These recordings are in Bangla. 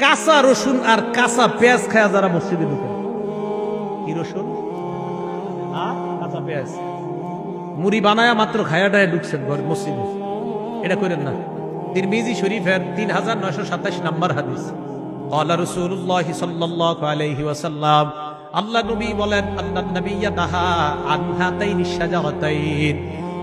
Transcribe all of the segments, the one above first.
কাঁচা রসুন আর কাঁচা পেঁয়াজ খায়া যারা মসজিদে ঢুকে, কি রসুন আর কাঁচা পেঁয়াজ মুড়ি বানায়া মাত্র খায়াটায় ঢুকছেন মসজিদে, এটা করেন না। তিরমিজি শরীফের 3927 নম্বর হাদিস, ক্বালা রাসূলুল্লাহ সাল্লাল্লাহু আলাইহি ওয়াসাল্লাম, আল্লাহ নবী বলেন, আল্লাহ নবিয়্য নাহা আন হাতাইনিশ শাজারাতাইন,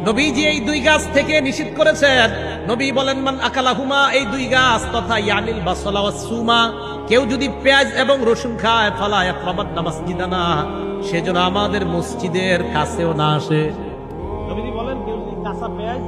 নবীজি এই দুই গাছ থেকে নিষেধ করেছেন। নবী বলেন, মান আকালাহুমা, এই দুই গাছ তথা ইয়ানিল বাসলা ওয়াস সুমা, কেউ যদি পেঁয়াজ এবং রসুন খায়, ফালা ইয়াকরাবান্না মাসজিদানা, সেজন্য আমাদের মসজিদের কাছেও না আসে। নবীজি বলেন, কেউ যদি কাঁচা পেঁয়াজ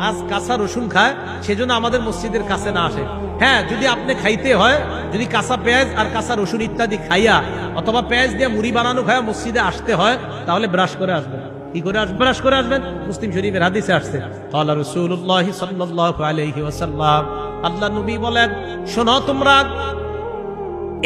আজ কাঁচা রসুন খায়, সেজন্য আমাদের মসজিদের কাছে না আসে। হ্যাঁ, যদি আপনি খাইতে হয়, যদি কাঁচা পেঁয়াজ আর কাঁচা রসুন ইত্যাদি খাইয়া অথবা পেঁয়াজ দিয়ে মুড়ি বানানো খায়া মসজিদে আসতে হয়, তাহলে ব্রাশ করে আসবেন। কি করে আসবেন? ব্রাশ করে আসবেন। মুসলিম শরীফের হাদিসে আসছে, ক্বালা রাসূলুল্লাহ সাল্লাল্লাহু আলাইহি ওয়াসাল্লাম, আল্লাহ নবী বলেন, শোনো তোমরা,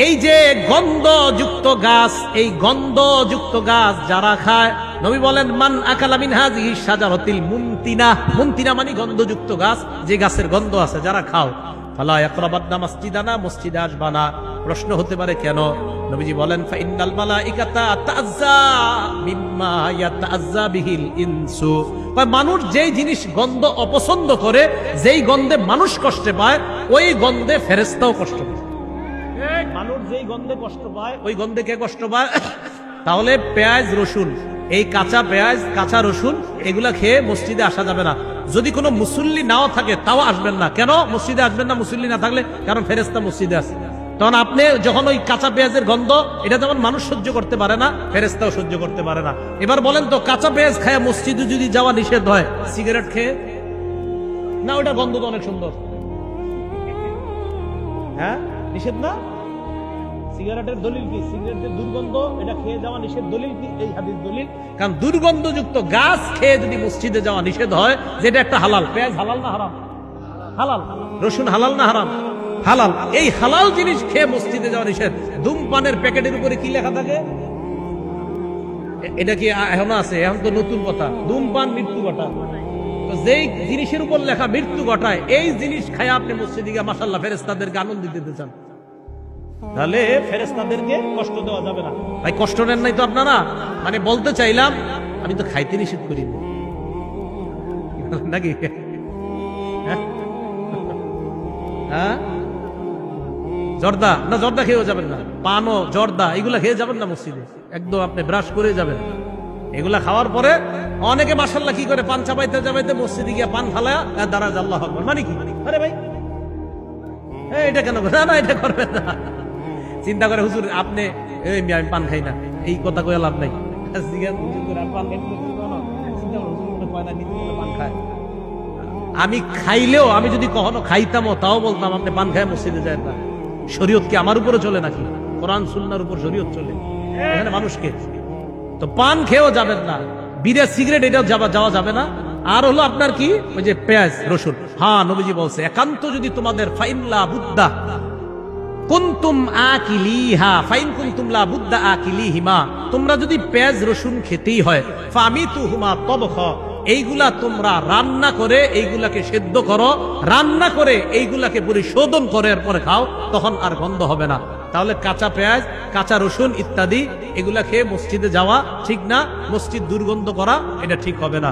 এই যে গন্ধযুক্ত গাছ, এই গন্ধযুক্ত গাছ যারা খায়, নবী বলেন, মান আকালা মিন হাযিহি শাজারাতিল মুনতিনা, মুনতিনা মানে গন্ধযুক্ত গাছ, যে গাছের গন্ধ আছে, যারা খাও, ফালা ইয়াকরাবান্না মাসজিদানা, মসজিদে আসবা না। প্রশ্ন হতে পারে কেন? নবীজি বলেন, ফাইন্নাল মালাইকাতা তাআজ্জা মিম্মা ইয়াতাআজ্জা বিহিল ইনসু, মানুষ যেই জিনিস গন্ধ অপছন্দ করে, যেই গন্ধে মানুষ কষ্ট পায়, ওই গন্ধে ফেরেশতাও কষ্ট পায়। মানুষ যেই গন্ধে কষ্ট পায়, ওই গন্ধে কে কষ্ট পায়? তাহলে পেঁয়াজ রসুন, এই কাঁচা পেঁয়াজ কাঁচা রসুন এগুলা খেয়ে মসজিদে আসা যাবে না। যদি কোনো মুসল্লি নাও থাকে তাও আসবেন না। কেন মসজিদে আসবেন না মুসল্লি না থাকলে? কারণ ফেরেশতা মসজিদে আছে। তখন আপনি যখন ওই কাঁচা পেঁয়াজের গন্ধ, এটা যেমন মানুষ সহ্য করতে পারে না, ফেরেশতাও সহ্য করতে পারে না। এবার বলেন তো, কাঁচা পেঁয়াজ খায় মসজিদে যদি যাওয়া নিষেধ হয়, সিগারেট খেয়ে না, ওটা গন্ধ তো অনেক সুন্দর, হ্যাঁ নিষেধ না? সিগারেটের দলিল কি? সিগারেটের দুর্গন্ধ, এটা খেয়ে যাওয়া নিষেধ, দলিল কি? এই হাদিস দলিল। কারণ দুর্গন্ধযুক্ত গাছ খেয়ে যদি মসজিদে যাওয়া নিষেধ হয়, যেটা একটা হালাল, পেঁয়াজ হালাল না হারাম? হালাল। রসুন হালাল না হারাম? হালাল। এই হালাল জিনিস খেয়ে মসজিদে যাওয়া নিষেধ। ধূমপানের প্যাকেটের উপরে কি লেখা থাকে? এটা কি এখনো আছে? এখন তো নতুন কথা, ধূমপান মৃত্যু ঘটায়। তো যেই জিনিসের উপর লেখা মৃত্যু ঘটায়, এই জিনিস খায় আপনি মসজিদে গিয়ে মাশাআল্লাহ ফেরেশতাদেরকে আনন্দ দিতে চান, তাহলে ফেরেশতাদেরকে কষ্ট দেওয়া যাবে না। ভাই কষ্ট নেন নাই তো আপনারা? মানে বলতে চাইলাম, আমি তো খাইতে নিষেধ করি নাকি? হ্যাঁ, জর্দা না, জর্দা খেয়েও যাবেন না, পানও জর্দা এগুলা খেয়ে যাবেন না মসজিদে, একদম আপনি ব্রাশ করে যাবেন। এগুলা খাওয়ার পরে অনেকে মাশাআল্লাহ কি করে, পান চাবাইতে চাবাইতে মসজিদে গিয়ে পান ফালায়া দাঁড়ায় আল্লাহু আকবার, মানে কি? আরে ভাই এটা কেন? না এটা করবেন না। চিন্তা করে হুজুর আপনি, আমি পান খাই না, এই কথা কয়ে লাভ নাই। আমি খাইলেও, আমি যদি কখনো খাইতামও, তাও বলতাম আপনি পান খায় মসজিদে যায় না। শরীয়ত কি আমার উপরে চলে নাকি? কোরআন সুন্নাহর উপর শরীয়ত চলে এখানে মানুষকে। তো পান খেয়েও যাবেন না, বিড়ি সিগারেট এটাও যাওয়া যাবে না। আর হলো আপনার কি, ওই যে পেঁয়াজ রসুন। হ্যাঁ, নবীজি বলছে, একান্ত যদি তোমাদের ফাইনলা বুদ্দা কুনতুম আকিলিহা, ফাইন কুনতুম লা বুদ্দা আকিলিহিমা, তোমরা যদি পেঁয়াজ রসুন খেতেই হয়, ফামিতুহুমা তবখা, এইগুলা তোমরা রান্না করে, এইগুলাকে সেদ্ধ করো, রান্না করে এইগুলাকে পরিশোধন করে এরপরে খাও, তখন আর গন্ধ হবে না। তাহলে কাঁচা পেঁয়াজ কাঁচা রসুন ইত্যাদি এগুলা খেয়ে মসজিদে যাওয়া ঠিক না, মসজিদ দুর্গন্ধ করা এটা ঠিক হবে না।